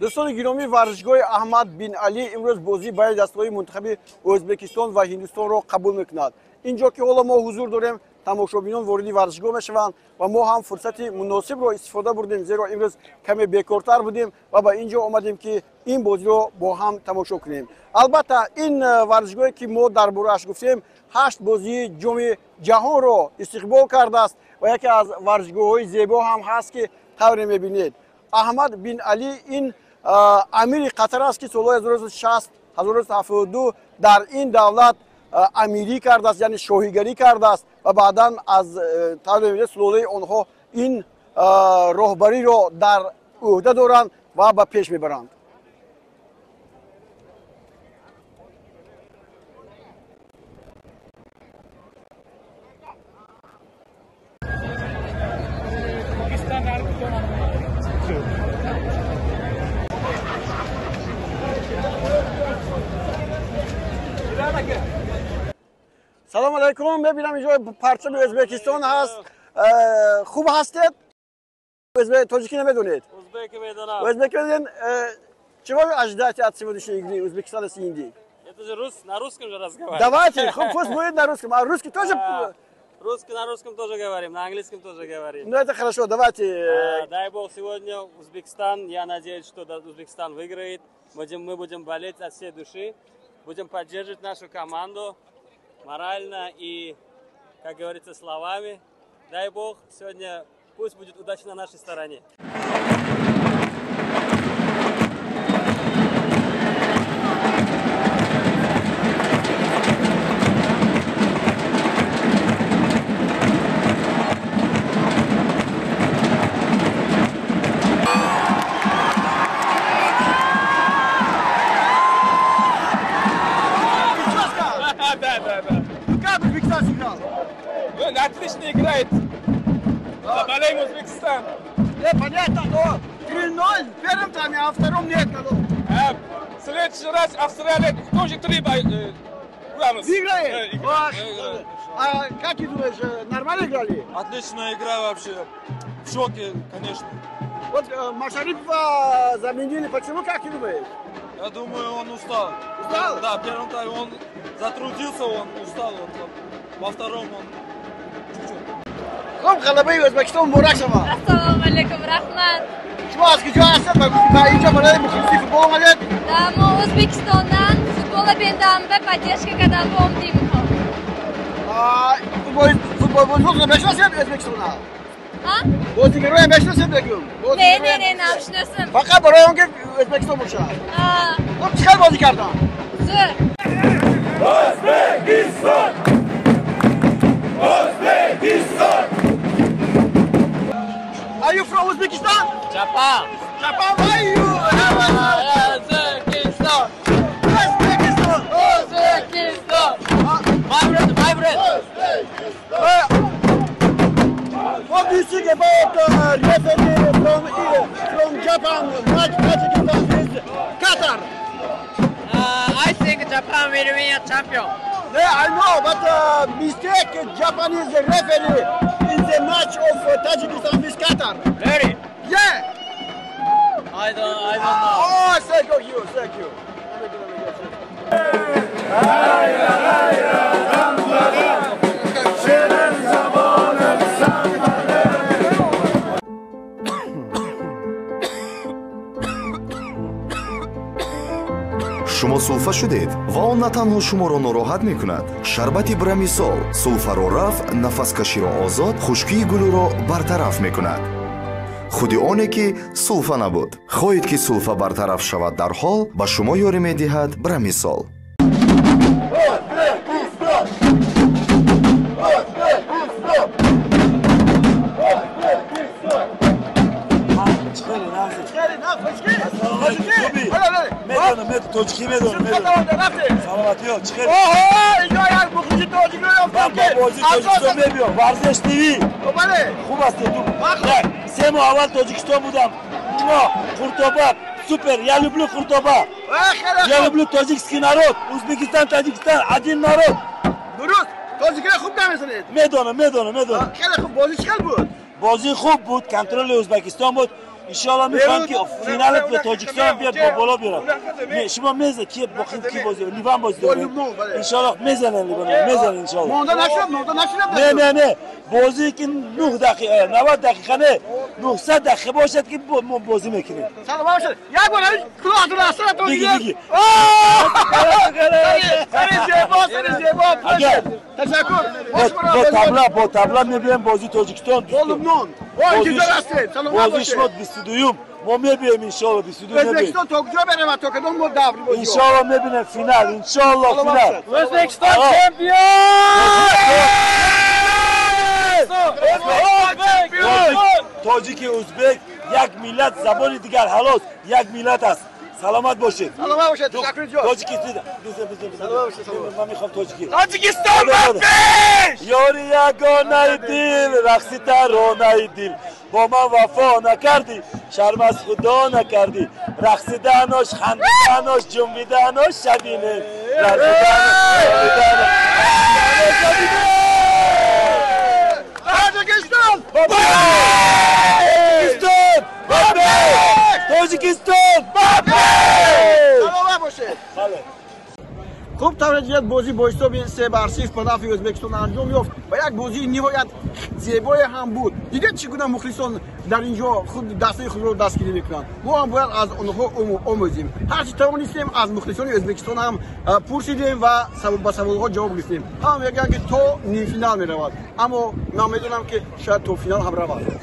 دوستان گرامی ورزشگاه احمد بن علی امروز بازی برای دسته‌های منتخب ازبکستان و هندوستان را قبول میکند. اینجا که حالا ما حضور داریم تماشابینان وارد ورزشگاه میشوند و ما هم فرصت مناسب را استفاده بردیم زیرا امروز کمی بیکارتر بودیم و با اینجا آمدیم که این بازی را با هم تماشا کنیم. البته این ورزشگاهی که ما درباره‌اش گفتیم 8 بازی جام جهان را استقبال کرده است و یکی از ورزشگاه‌های زیبا هم هست که طوری می‌بینید. احمد بن علی این امیر قطر است که سال 1960 1972 در این دولت امیری کرده است، یعنی شاهیگری کرده است و بعدا از طور سلاله آنها این راهبری را در عهده دارند و به پیش میبرند. سلام علیکم. میبینم اینجا پرچم ازبکستان هست. خوب هستید؟ تاجیکی نمیدونید؟ Узбеки میدونم. ازبکی میدونید؟ чего вы ожидаете от сегодняшней игры Узбекистана с Индией? Это же на русском же разговариваем. Давайте, пусть будет на русском. А русский тоже? Русский на русском тоже говорим, на английском тоже говорим. Ну это хорошо, давайте. Дай бог сегодня Узбекистан, я надеюсь, что Узбекистан выиграет. Мы будем болеть от всей души, будем поддерживать нашу команду морально и, как говорится, словами. Дай бог, сегодня пусть будет удача на нашей стороне. Как Узбекистан сыграл? Он отлично играет. Болеем Узбекистан. Понятно, но 3-0 в первом тайме, а в втором нет. В следующий раз Австралия тоже 3 Выиграет? А как ты думаешь, нормально играли? Отличная игра вообще. В шоке, конечно. Вот Машарипова заменили. Почему, как ты думаешь? Я думаю, он устал. Устал? Да, в первом тайме он затрудился, он устал. Во втором он чуть-чуть. خب غلبه ازبکستان مبارک شما. السلام علیکم رحمت. شما از کجا هستید و اینجا برای مخلصی فوتبال اومدید؟ ما ازبکستانdan futbola bendam ve поддержка kadar bomdiyim. Futbol bozuldu meşhursun Özbekistan'a. Ha? Bozuldu meşhursun diyorum. Ne namşnasın. Fakat buraya onge Özbekistan burça. Ha. Hop çıkar bozikardan. Zı. Özbekistan! Özbekistan! Are you from Uzbekistan? Japan! Japan, why you? Uzbekistan! Uzbekistan! Uzbekistan! My friend! What do you think about referee from Japan? Match against Qatar? I think Japan will win a champion. Yeah, I know, but mistake Japanese referee in the match of Tajikistan with Qatar. Very. Yeah. I don't know. Oh, thank you. шумо сулфа шудед ва он на танҳо шуморо нороҳат мекунад. шарбати брамисол сулфаро раф, нафаскаширо озод, хушкии гулӯро бартараф мекунад. худи оне ки сулфа набуд. хоҳед ки сулфа бартараф шавад дар ҳол, ба шумо ёрӣ медиҳад брамисол. توجیکی میدونم سلامتی ها چیکار اوه اینجا یک مخلصی تاجیکی رو یافتم که بازی تاجیکستان میبینم ورزش تیوی بله خوب هستی تو 3 ماه اول تاجیکستان بودم خورتوبا супер я люблю خورتوبا я люблю таджикский народ Узбекистан Таджикистан один народ درست تاجیکی خوب نمی‌سنید میدونم خیلی خوب بازی چقدر بود بازی خوب بود کنترل ازبکستان بود انشالله میخوام که فینال به تاجیکستان بیاد با بالا بیارم. شما میزه کی با کی بازی لیوان بازی داره انشالله میزنن لیوان میزنن انشالله مونده نشد نه بازی که 9 دقیقه 90 دقیقه نه 900 دقیقه باشد که ما بازی میکنیم. سلام باشد یک بار کلاه دست تو دیگه سری زیبا تشکر با تابلا میبینیم بازی تاجیکستان لبنان اینجا هستید سلام بازی شما 22 ما میبینیم انشالله 22 میبینیم ازبکستان تو کجا بریم تو کدوم مو دبر بازی انشالله میبینیم فینال انشالله فینال O'zbekiston chempion! تاجیک ازبک یک ملت زبان دیگر خلاص یک ملت است. سلامت باشید. سلام باشید تشکر جان تاجیکستان من میخوام تاجیکستان پیش یاری یگانه دل رقص ترانه دل با من وفا نکردی شرم از خدا نکردی رقصیدناش خندیدناش جنبیدناش شبینه تاجیکستان تاجیکستان سلام باشید خوب توجیهات بازی با حساب 3-0 به نفع ازبکستان انجام یافت و یک بازی نهایت زیبای هم بود. دیگه چگونه مخلصان در اینجا خود دسته خود رو دستگیری میکنند. ما هم باید از آنها آموزیم. هرچی توانستیم از مخلصان ازبکستان هم پرسیدیم و با سوالها جواب گرفتیم. هم میگن که تا نیم فینال میرود، اما من میدونم که شاید تا فینال هم رود.